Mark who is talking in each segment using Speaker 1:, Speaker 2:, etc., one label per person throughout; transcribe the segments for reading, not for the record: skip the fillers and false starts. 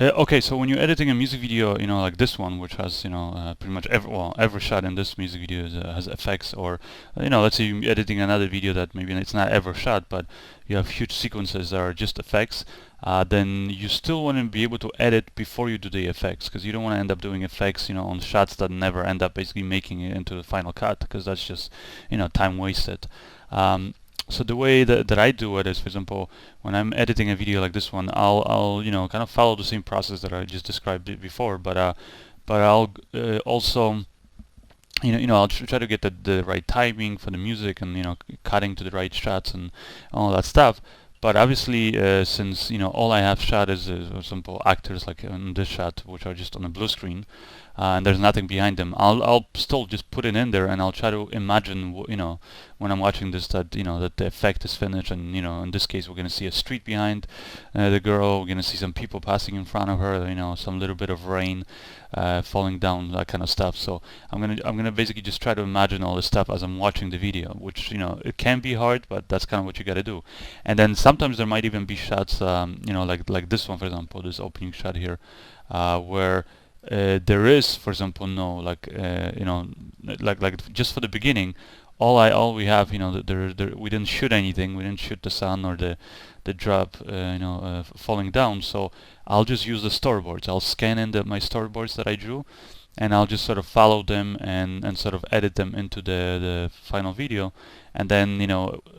Speaker 1: Okay, so when you're editing a music video, like this one, which has, pretty much every shot in this music video has effects, or, let's say you're editing another video that maybe it's not ever shot, but you have huge sequences that are just effects, then you still want to be able to edit before you do the effects, because you don't want to end up doing effects, on shots that never end up basically making it into the final cut, because that's just, time wasted. So the way that I do it is, for example, when I'm editing a video like this one, I'll kind of follow the same process that I just described before, but I'll also I'll try to get the right timing for the music, and cutting to the right shots and all that stuff. But obviously, since all I have shot is, for example, actors like in this shot, which are just on a blue screen, and there's nothing behind them, I'll still just put it in there, and I'll try to imagine, when I'm watching this, that that the effect is finished, and in this case we're gonna see a street behind the girl, we're gonna see some people passing in front of her, some little bit of rain falling down, that kind of stuff. So I'm gonna basically just try to imagine all this stuff as I'm watching the video, which it can be hard, but that's kind of what you got to do. And then sometimes there might even be shots, like this one, for example, this opening shot here, where there is, for example, no, like just for the beginning, all we have, we didn't shoot anything, we didn't shoot the sun or the drop, falling down. So I'll just use the storyboards. I'll scan in my storyboards that I drew, and I'll just sort of follow them and sort of edit them into the final video. And then,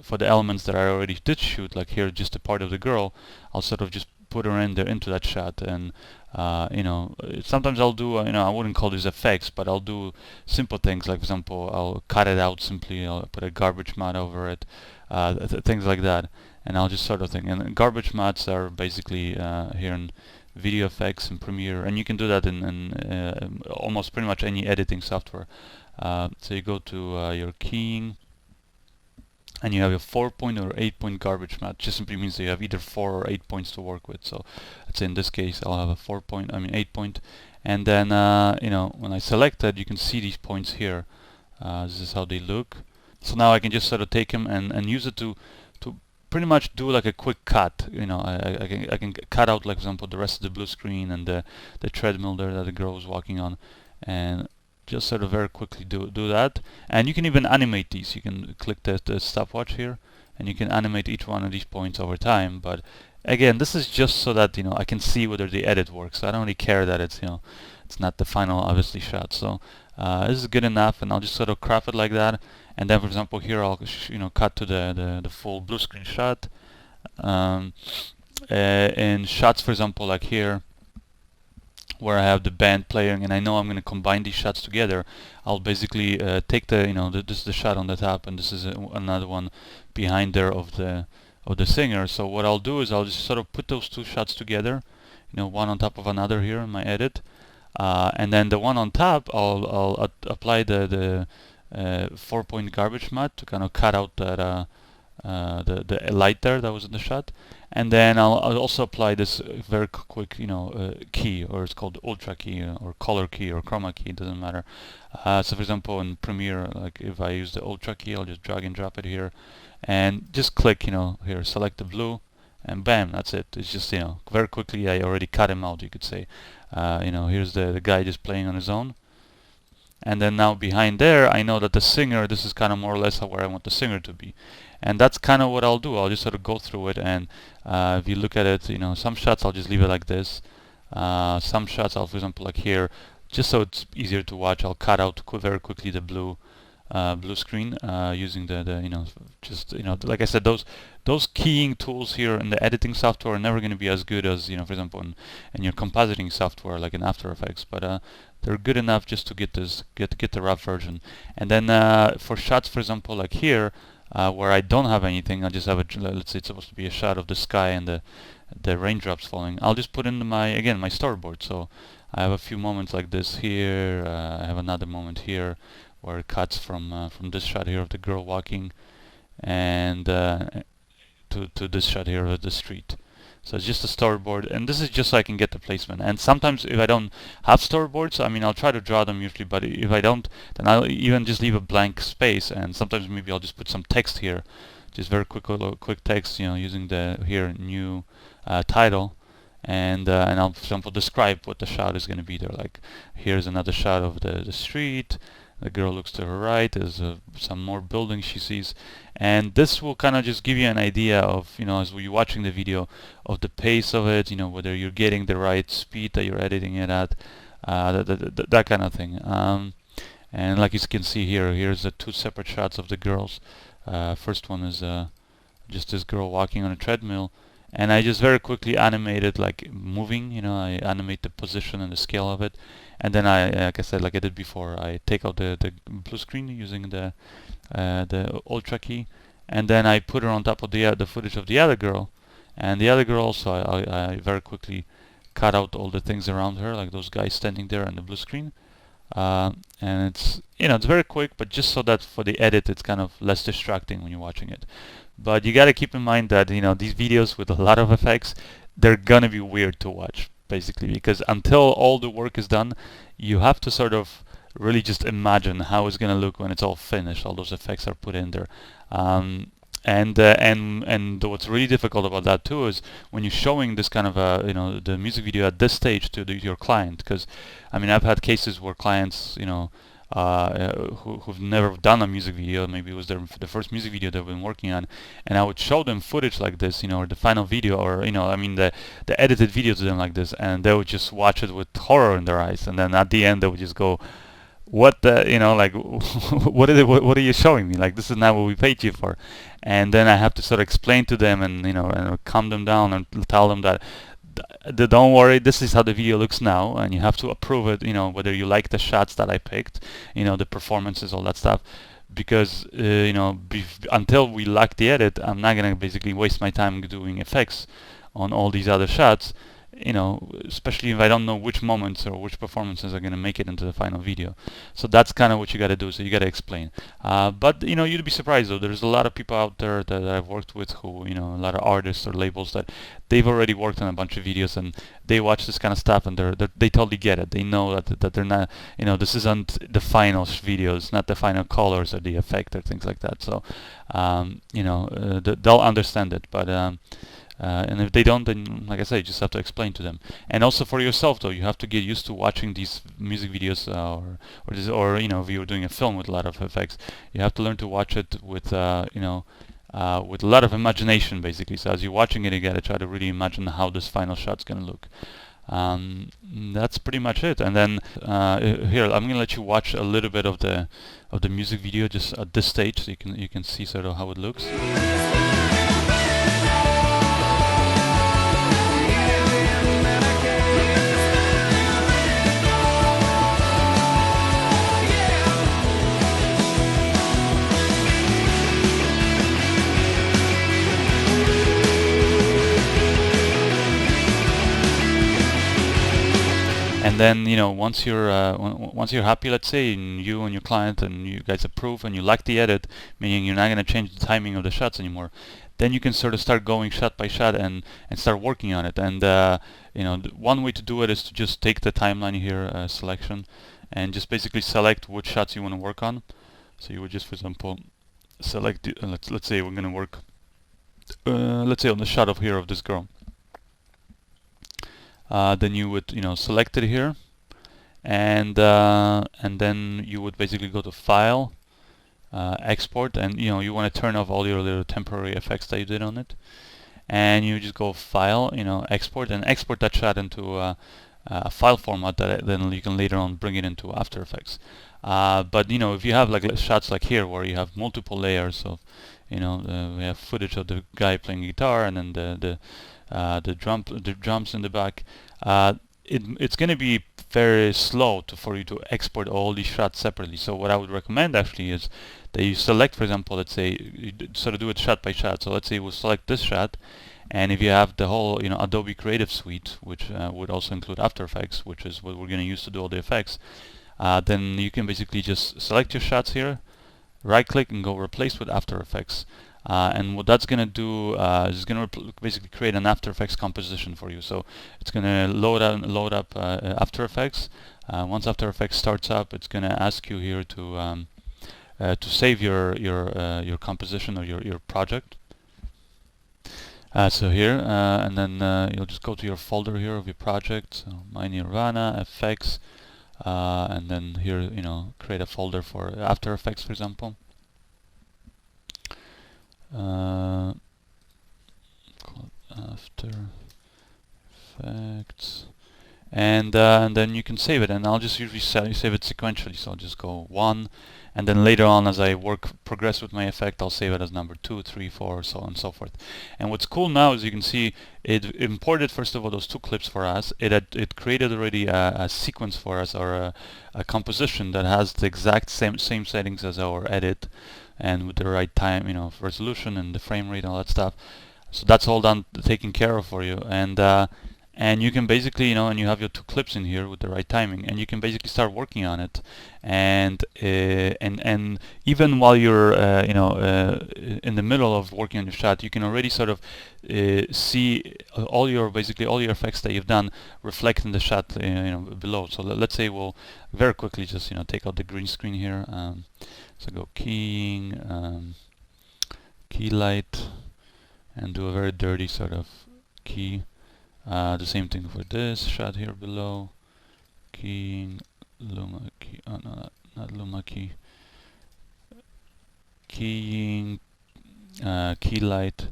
Speaker 1: for the elements that I already did shoot, like here, just a part of the girl, I'll sort of just put her in there into that shot. And sometimes I'll do, I wouldn't call these effects, but I'll do simple things. Like, for example, I'll cut it out simply. I'll put a garbage mat over it, things like that. And I'll just sort of think. And garbage mats are basically here in video effects in Premiere, and you can do that in almost pretty much any editing software. So you go to your keying, and you have a 4-point or 8-point garbage mat. Just simply means that you have either 4 or 8 points to work with. So let's say in this case I'll have a 8 point, and then when I select it, you can see these points here. This is how they look. So now I can just sort of take them and use it to pretty much do like a quick cut. I can cut out, like, for example, the rest of the blue screen and the treadmill there that the girl was walking on, and just sort of very quickly do that. And you can even animate these. You can click the stopwatch here, and you can animate each one of these points over time. But again, this is just so that I can see whether the edit works. I don't really care that it's it's not the final obviously shot. So this is good enough, and I'll just sort of crop it like that. And then, for example, here I'll cut to the full blue screen shot. In shots, for example, like here, where I have the band playing, and I know I'm going to combine these shots together, I'll basically take this is the shot on the top, and this is another one behind there of the singer. So what I'll do is I'll just sort of put those two shots together, one on top of another here in my edit, and then the one on top I'll apply the 4-point garbage mat to kind of cut out that the light there that was in the shot. And then I'll also apply this very quick, key, or it's called ultra key, or color key, or chroma key, it doesn't matter. So for example, in Premiere, like if I use the ultra key, I'll just drag and drop it here, and just click, here, select the blue, and bam, that's it. It's just, very quickly, I already cut him out, you could say. Here's the guy just playing on his own. And then now behind there, I know that the singer, this is kind of more or less where I want the singer to be. And that's kind of what I'll do. I'll just sort of go through it, and if you look at it, some shots I'll just leave it like this. Some shots I'll, for example, like here, just so it's easier to watch, I'll cut out very quickly the blue screen using like I said, those keying tools here in the editing software are never going to be as good as, for example, in your compositing software like in After Effects, but they're good enough just to get the rough version. And then for shots, for example, like here, where I don't have anything, I just have let's say it's supposed to be a shot of the sky and the raindrops falling. I'll just put in my storyboard. So I have a few moments like this here. I have another moment here where it cuts from this shot here of the girl walking, and to this shot here of the street. So it's just a storyboard, and this is just so I can get the placement. And sometimes if I don't have storyboards, I mean, I'll try to draw them usually, but if I don't, then I'll even just leave a blank space, and sometimes maybe I'll just put some text here, just very quick text, using the here new title, and I'll, for example, describe what the shot is going to be there. Like, here's another shot of the street. The girl looks to her right. There's some more buildings she sees, and this will kind of just give you an idea of, as you're watching the video, of the pace of it. Whether you're getting the right speed that you're editing it at, that kind of thing. And like you can see here, here's the two separate shots of the girls. First one is just this girl walking on a treadmill, and I just very quickly animated, like moving. I animate the position and the scale of it, and then like I said, like I did before, I take out the blue screen using the Ultra key, and then I put her on top of the footage of the other girl, and the other girl also I very quickly cut out all the things around her, like those guys standing there on the blue screen. And it's very quick, but just so that for the edit it's kind of less distracting when you're watching it. But you got to keep in mind that these videos with a lot of effects, they're gonna be weird to watch, basically, because until all the work is done, you have to sort of really just imagine how it's gonna look when it's all finished, all those effects are put in there. And what's really difficult about that too is when you're showing this kind of the music video at this stage to your client, because I mean, I've had cases where clients who've never done a music video, maybe it was the first music video they've been working on, and I would show them footage like this, or the final video, or I mean the edited video to them like this, and they would just watch it with horror in their eyes, and then at the end they would just go, what the, like, what are you showing me? Like, this is not what we paid you for. And then I have to sort of explain to them and, and calm them down and tell them that don't worry, this is how the video looks now, and you have to approve it, whether you like the shots that I picked, the performances, all that stuff. Because, until we lock the edit, I'm not going to basically waste my time doing effects on all these other shots. Especially if I don't know which moments or which performances are going to make it into the final video. So that's kind of what you got to do. So you got to explain. But you'd be surprised though. There's a lot of people out there that I've worked with who, a lot of artists or labels that they've already worked on a bunch of videos, and they watch this kind of stuff and they totally get it. They know that they're not, this isn't the final video. It's not the final colors or the effect or things like that. So, they'll understand it. But and if they don't, then like I say, you just have to explain to them. And also for yourself though, you have to get used to watching these music videos, or if you're doing a film with a lot of effects, you have to learn to watch it with with a lot of imagination, basically. So as you're watching it, you gotta try to really imagine how this final shot's gonna look. That's pretty much it. And then here, I'm gonna let you watch a little bit of the music video just at this stage, so you can see sort of how it looks. And then once you're happy, let's say, and you and your client and you guys approve and you like the edit, meaning you're not going to change the timing of the shots anymore, then you can sort of start going shot by shot and start working on it. And one way to do it is to just take the timeline here, selection, and just basically select which shots you want to work on. So you would just, for example, select let's say we're going to work let's say on the shot of this girl. Then you would select it here, and then you would basically go to File, Export, and you want to turn off all your little temporary effects that you did on it, and you just go File, Export, and export that shot into a file format that then you can later on bring it into After Effects. But if you have like shots like here where you have multiple layers of we have footage of the guy playing guitar, and then the drums in the back, it's going to be very slow for you to export all these shots separately. So what I would recommend actually is that you select, for example, let's say you sort of do it shot by shot. So let's say we'll select this shot, and if you have the whole Adobe Creative Suite, which would also include After Effects, which is what we're going to use to do all the effects, then you can basically just select your shots here, right click and go replace with After Effects. And what that's going to do is going to basically create an After Effects composition for you. So it's going to load up After Effects. Once After Effects starts up, it's going to ask you here to save your composition or your project. So here, and then you'll just go to your folder here of your project, so My Nirvana, FX, and then here, create a folder for After Effects, for example. Called After Effects. And then you can save it, and I'll just usually save it sequentially, so I'll just go 1, and then later on as I progress with my effect, I'll save it as number 2, 3, 4, so on and so forth. And what's cool now is you can see it imported first of all those 2 clips for us. It created already a sequence for us, or a composition that has the exact same settings as our edit, and with the right time, resolution and the frame rate and all that stuff. So that's all done, taken care of for you, and you can basically, and you have your 2 clips in here with the right timing, and you can basically start working on it. And even while you're, in the middle of working on your shot, you can already sort of see all your effects that you've done reflect in the shot, below. So let's say we'll very quickly just, take out the green screen here. So go keying, key light, and do a very dirty sort of key. The same thing for this shot here below. Keying, luma key, oh no, not luma key. Keying, key light,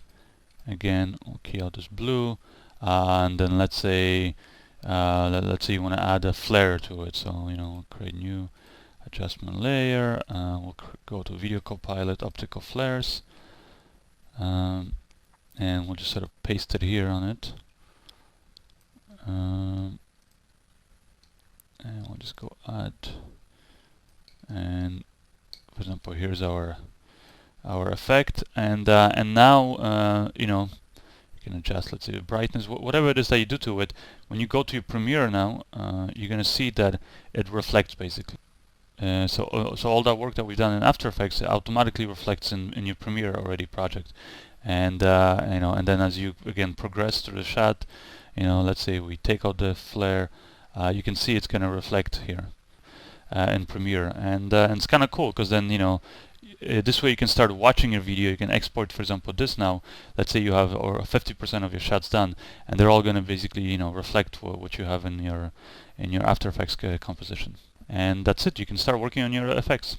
Speaker 1: again, we'll key out this blue, and then let's say you want to add a flare to it, so we'll create new adjustment layer, we'll go to Video Copilot, Optical Flares, and we'll just sort of paste it here on it. And we'll just go add, and for example, here's our effect, and now you can adjust, let's say, the brightness, whatever it is that you do to it. When you go to your Premiere now, you're going to see that it reflects basically. So all that work that we've done in After Effects automatically reflects in your Premiere already project, and and then as you again progress through the shot, let's say we take out the flare, you can see it's going to reflect here in Premiere, and it's kind of cool because then this way you can start watching your video. You can export, for example, this now. Let's say you have 50% of your shots done, and they're all going to basically reflect what you have in your After Effects composition. And that's it. You can start working on your effects.